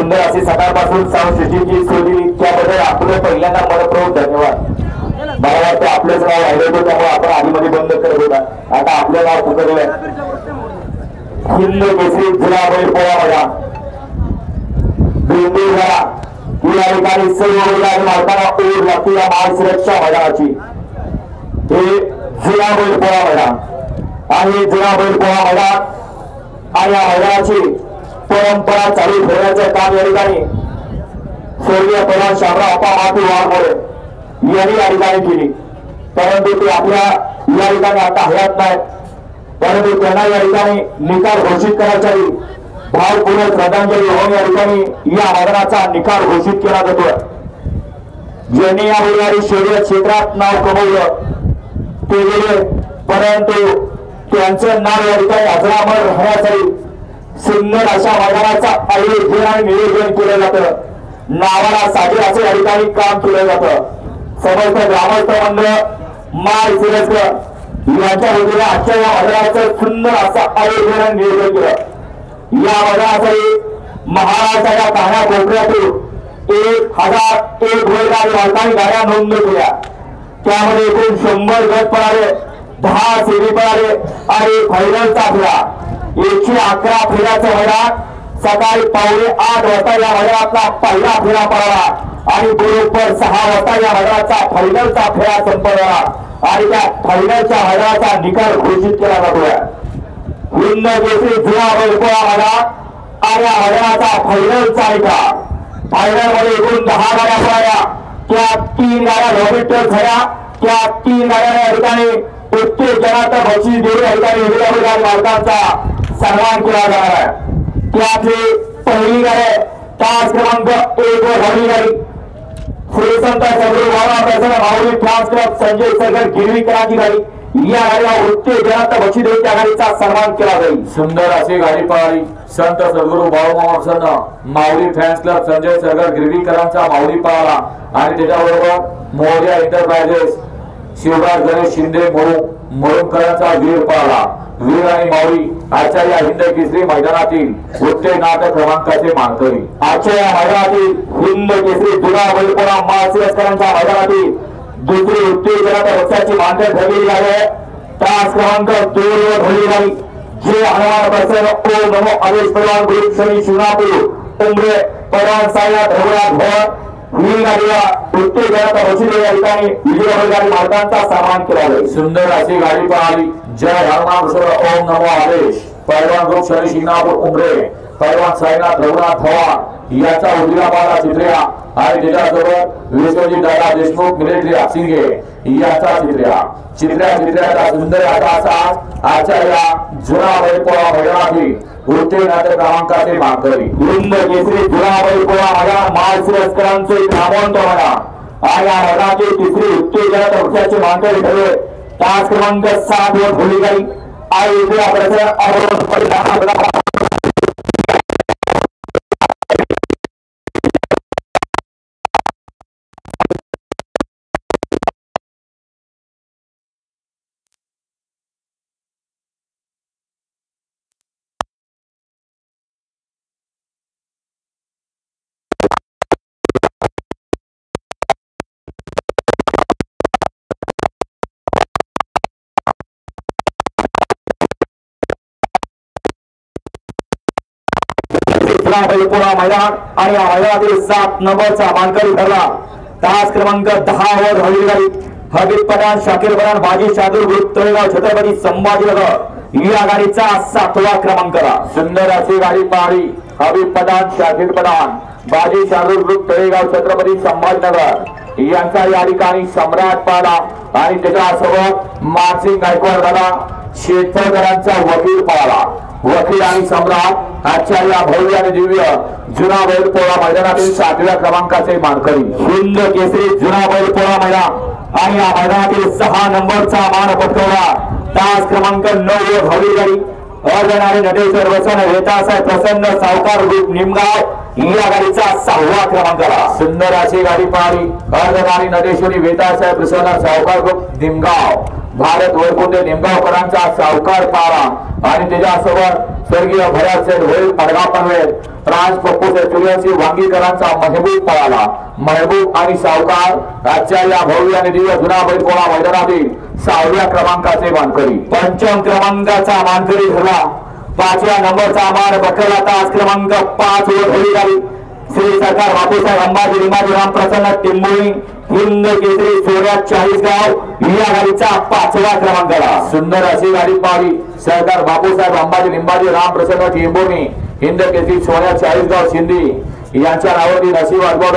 सुंदर अशी सकाळपासून साऊंड सिस्टीमची सोय दिली त्याबद्दल आपलं पहिल्यांदा मनपूर्वक धन्यवाद। मला वाटतं आपलंच नाव राहिलं होतं त्यामुळे आपण आधीमध्ये बंद करत होता, आता आपलं नाव पुकारलंय। हिंद केसरी जुना बैल पोळा मैदान बेंदूरवाडा या ठिकाणी सर्व बैलांनी मालकांना ओढ लागते या महाशिवराच्या मैदानाची। हे जुना बैल पोळा मैदान आणि जुना बैल पोळा मैदान आणि या मैदानाची परंपरा चालू ठेवण्याचं काम या ठिकाणी स्वर्गीय प्रधान शामराव अप्पा माथुर वाघमोडे यांनी या ठिकाणी केली, परंतु ते आपल्या या ठिकाणी आता हयात नाही, परंतु त्यांना या ठिकाणी निकाल घोषित करण्यासाठी भावपूर्ण श्रद्धांजली होऊन या ठिकाणी या मैदानाचा निकाल घोषित केला जातो। ज्यांनी या बैलगाडी शर्यत क्षेत्रात नाव कमवलं ते गेले, परंतु त्यांचं नाव या ठिकाणी अजरामर राहण्यासाठी सुंदर अशा मैदानाचा आयोजन आणि नियोजन केलं जातं। नावाला साजे असे या ठिकाणी काम केलं जातं। समस्त ग्रामस्थ मंडळ माय सिरस्कर यांच्या वतीने आजच्या या मैदानाचं सुंदर असं आयोजन आणि नियोजन केलं। या मैदानासाठी महाराष्ट्राच्या कान्या कोपऱ्यातून 1001 बैलगाडी मालकांनी गाड्या नोंद केल्या, त्यामध्ये एकूण 100 गट पळाले, 10 सेमी पळाले आणि फायनलचा फेरा 111 फेऱ्याचं मैदान सकाळी 7:45 वाजता या मैदानातला पहिला फेरा पळाला आणि बरोबर 6 वाजता या मैदानाचा फायनलचा फेरा संपला आणि त्या फायनलच्या मैदानाचा निकाल घोषित केला जातोय। हिंद केसरी जुना बैल पोळा मैदान आणि या मैदानाचा फायनलचा निकाल। फायनल मध्ये एकूण 10 गाड्या पळाल्या, त्या 3 गाड्या लॉबिटर झाल्या, त्या 3 गाड्या या ठिकाणी उत्तेजनाचं बक्षीस देऊन या ठिकाणी बैलगाडी मालकांचा सन्मान केला जाणार आहे। त्यातली पहिली गाडी तास क्रमांक 1 वर हवी गाडी श्री संत सद्गुरू बाबा प्रसन्न माऊली फॅन्स क्लब संजय सरगर गिरवीकरांची गाडी, या गाडीला उत्तेजनाचं बक्षीस देऊन त्या गाडीचा सन्मान केला जाईल। सुंदर अशी गाडी पळाली संत सद्गुरू बाबा प्रसन्न माऊली फॅन्स क्लब संजय सरगर गिरवीकरांचा माऊली पळाला आणि त्याच्याबरोबर मोर्या एंटरप्राइजेस शिवराज गणेश शिंदे मुरुमकरांचा वीर पळाला। वीर आणि माऊली आजच्या या हिंद केसरी मैदानातील उत्तेजनाच्या क्रमांकाचे मानकरी। आजच्या या मैदानातील हिंद केसरी जुना बैल पोळा महाशिवराच्या मैदानातील दुसरी उत्तेजनाच्या बक्षाची मानकरी ठरलेली आहे। तास क्रमांक 2 वर भरली गाडी जे हनुमान प्रसन्न ओम नमो आदेश परवान गुरु शनी शिवनापूर उमरे परवान साईनाथ रघुनाथ भवन ही गाडीला उत्तेजनाचा बक्षीस या ठिकाणी विजय बैलगाडी मालकांचा सन्मान केला जाईल। सुंदर अशी गाडी पळाली जय हनुमान प्रसन्न ओम नमो आदेश परवान गुरु शनी शिवनापूर उमरे परवान साईनाथ रघुनाथ भवन याचा उदिराबाला चित्र्या आणि त्याच्यासोबत विश्वजित दादा देशमुख मिलिटरी सिंगे याचा चित्र्याचा सुंदर असा आजच्या या जुना बैल पोळा मैदानातील उत्तेजनाच्या क्रमांकाचे मानकरी। हिंद केसरी जुना बैल पोळा मैदान महाशिवरायांचे नामवंत मैदान आणि या मैदानाची तिसरी उत्तेजनाच्या बक्षाची मानकरी ठरले। तास क्रमांक 7 वर भरली गाडी आणि इथे आपल्याला बैल पोळा मैदान आणि या मैदानातील 7 नंबरचा मानकरी ठरला। तास क्रमांक 10 वर हवी गाडी हबीब पठाण शाकीर पठाण बाजी शादूर ग्रुप तळेगाव छत्रपती संभाजीनगर या गाडीचा 7वा क्रमांक। सुंदर अशी गाडी पळाली हबीब पठाण शाकीर पठाण बाजी शादूर ग्रुप तळेगाव छत्रपती संभाजीनगर यांचा या ठिकाणी सम्राट पळाला आणि त्याच्यासोबत मानसिंग गायकवाड दादा शेतकऱ्यांचा वकील पळाला। वकील आणि सम्राट आजच्या या भव्य आणि दिव्य जुना बैल पोळा मैदानातील 7व्या क्रमांकाचे मानकरी। हिंद केसरी जुना बैल पोळा मैदान आणि या मैदानातील 6 नंबरचा मान पटकवला। तास क्रमांक 9 वर हवी गाडी अर्धनारी नटेश्वर वसन वेतासाहेब प्रसन्न सावकार ग्रुप निमगाव या गाडीचा 6वा क्रमांकाला। सुंदर अशी गाडी पळाली अर्धनारी नटेश्वरी वेतासाहेब प्रसन्न सावकार ग्रुप निमगाव भारत वैकुंठ निमगावकरांचा सावकार पारा आणि त्याच्यासोबत स्वर्गीय भरत सेठ होईल पडगा पनवेल फ्रान्स पप्पू सूर्यवंशी वांगीकरांचा महबूब पळाला. महबूब आणि सावकार आजच्या या भव्य आणि दिव्य जुना बैलपोळा मैदानातील 6व्या क्रमांकाचे मानकरी. पंचम क्रमांकाचा मानकरी ठरला. 5व्या नंबरचा मान बकरला. तास क्रमांक 5 वर धरली गेली. श्री सरकार बापूसाहेब अंबाजी निमाजीराम प्रसन्न टिंबोळी हिंद केसरी सोऱ्या 40गाव या गाडीचा 5वा क्रमांकाला. सुंदर अशी गाडी पाहिली. सरकार बापूसाहेब अंबाजी निंबाजी राम प्रसन्न टिंबोणी हिंद केसरी सोऱ्या 40गाव शिंदे यांच्या नावावरती नशीब आजवड.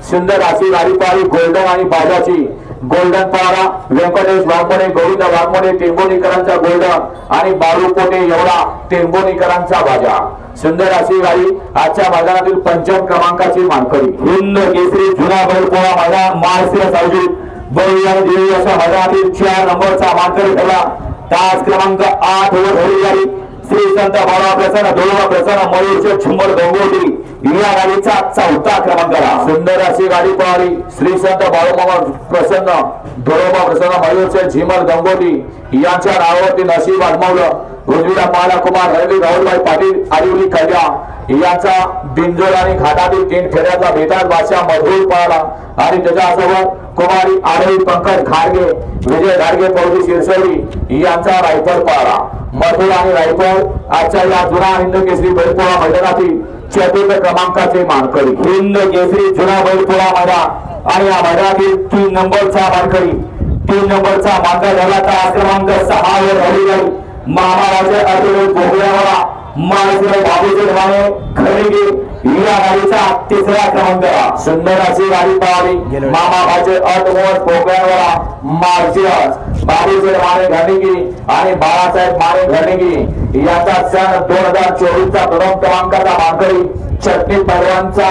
सुंदर अशी गाडी पाहिली. गोल्डन आणि बाजाची गोल्डन पारा व्यंकटेश वाघमोडे गोविंद वाघमोडे टेंबोनीकरांचा गोल्डन आणि बारू पोटे एवढा टेंबोनीकरांचा बाजा. सुंदर अशी गाडी आजच्या मैदानातील पंचम क्रमांकाची मानकरी. हिंद केसरी जुना बैलपोळा मैदान महाराष्ट्र सावजी बळी आणि देवी अशा मैदानातील 4 नंबरचा मानकरी ठरला. तास क्रमांक 8 वर धरली गाडी. श्री संत बाळा प्रसन्न दोळवा प्रसन्न मयूरचे झुंबर गंगोटी या गाडीचा 4था क्रमांकाला. सुंदर अशी गाडी पळाली. श्री संत बाळूमामा प्रसन्न दोळवा प्रसन्न मयूरचे झिमल गंगोटी यांच्या नावावरती नशीब आजमावलं. उजवीला पाला कुमार रवी राहुलभाई पाटील आदिवली कल्या यांचा बिंजोड आणि घाटातील 3 फेऱ्याचा बेताज बादशाह मधुर पळाला आणि त्याच्यासोबत कुमारी आरोही पंकज घाडगे विजय घाडगे पौडी शिरसवडी यांचा रायफल पळाला. मधुर आणि रायफल आजच्या या जुना हिंद केसरी बैलपोळा मैदानातील 4 क्रमांकाचे मानकरी. हिंद केसरी जुना बैलपोळा मैदान आणि या मैदानातील 3 नंबरचा मानकरी. 3 नंबरचा मानकरी झाला. तास क्रमांक 6 वर धरली गेली. महाराजे अर्जुन भोगल्यावाला महाराष्ट्र बाबूजी माने खरेदी या गाडीचा 3रा क्रमांकाला. सुंदर अशी गाडी पळाली. मामाभाचे अटमोज भोगल्यावाला मार्जियस बाबूजी माने घरणिकी आणि बाळासाहेब माने घरणिकी याचा सण 2024 चा प्रथम क्रमांकाचा मानकरी. चटणी पैलवानचा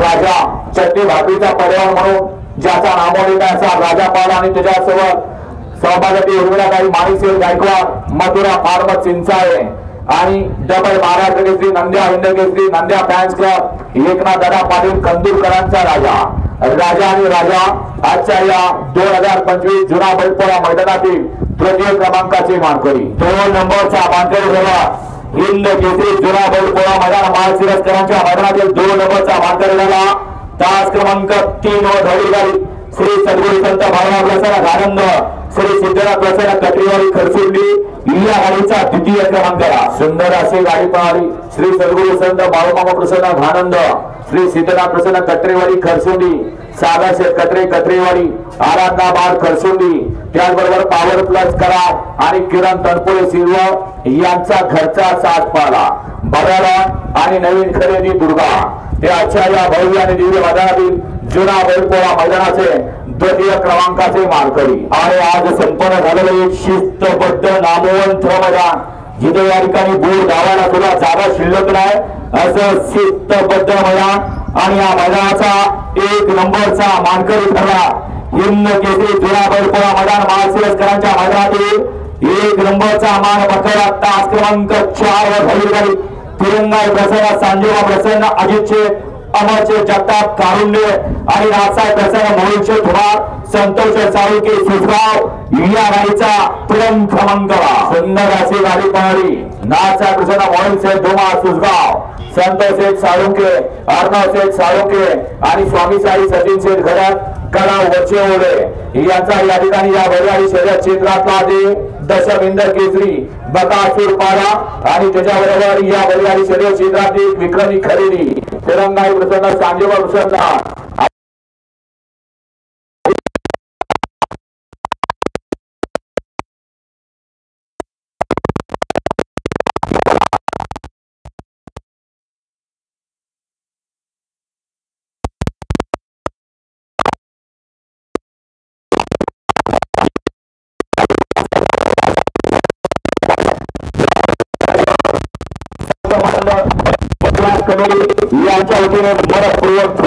राजा चटणी भाकरीचा पैलवान म्हणून ज्याचा नामोल्लेख असा राजा पाला आणि त्याच्यासोबत सहभागी उर्मिला काही माणिकसेठ गायकवाड मथुरा फार्म चिंचाळे आणि double Maharashtra Kesari Nandya Hind Kesari Nandya fans club Eknath Dada Patil कंदूरकरांचा राजा. राजा आणि राजा आजच्या या 2025 जुना बैलपोळा मैदानातील 3य क्रमांकाचे मानकरी. 2 नंबरचा मानकरी झाला. हिंद केसरी जुना बैलपोळा मैदान महाशिरस्करांच्या मैदानातील 2 नंबरचा मानकरी झाला. तास क्रमांक 3 वर धरली गाडी. श्री सद्गुरू संत बाळा प्रसन्न आनंद श्री सिद्धनाथ प्रसन्न कटरीवाडी खरसुंडी या गाडीचा 2य क्रमांकाला. सुंदर अशी गाडी पळाली. श्री सद्गुरू संत बाळूमामा प्रसन्न आनंद श्री सिद्धनाथ प्रसन्न कटरीवाडी खरसुंडी सागर शेठ कटरे कटरीवाडी आराधना बार खरसुंडी त्याचबरोबर पॉवर प्लस करार आणि किरण तनपुरे सिल्वर यांचा घरचा साथ पाला. बघायला आणि नवीन खरेदी दुर्गा ते आजच्या या भव्य आणि दिव्य मैदानातील जुना बैलपोळा मैदानाचे 2य क्रमांकाचे मानकरी. आणि आज संपन्न झालेलं एक शिस्तबद्ध नामवंत मैदान जिथे या ठिकाणी बोर्ड गावाला सुद्धा जागा शिल्लक नाही असं शिस्तबद्ध मैदान आणि या मैदानाचा 1 नंबरचा मानकरी ठरला. हिंद केसरी जुना बैलपोळा मैदान महाशिरस्करांच्या मैदानातील 1 नंबरचा मान पकडला. तास क्रमांक 4 वर धरली गेली. तिरंगाई प्रसन्न सांजेवा प्रसन्न अजित शेठ अमरचे जगताप कारुंडे आणि नाथसाहेब प्रसन्न मोहितचे धुमार संतोष साळुंके सुसगाव या गाडीचा प्रथम क्रमांकाला. सुंदर अशी गाडी पळाली. नाथसाहेब प्रसन्न मोहितचे धुमार सुसगाव संतोष शेठ साळुंके अर्णव शेठ साळुंके आणि स्वामी साई सचिन शेठ घरात कला वचेवले यांचा या ठिकाणी या बैलगाडी शर्यत क्षेत्रातला दशमिंद केसरी बकासूर पारा आणि त्याच्याबरोबर या बैलगाडी शर्यत क्षेत्रातील विक्रमी खरेदी तिरंगाई प्रसन्न सांजेवा प्रसन्न यांच्या वतीने मनपूर्वक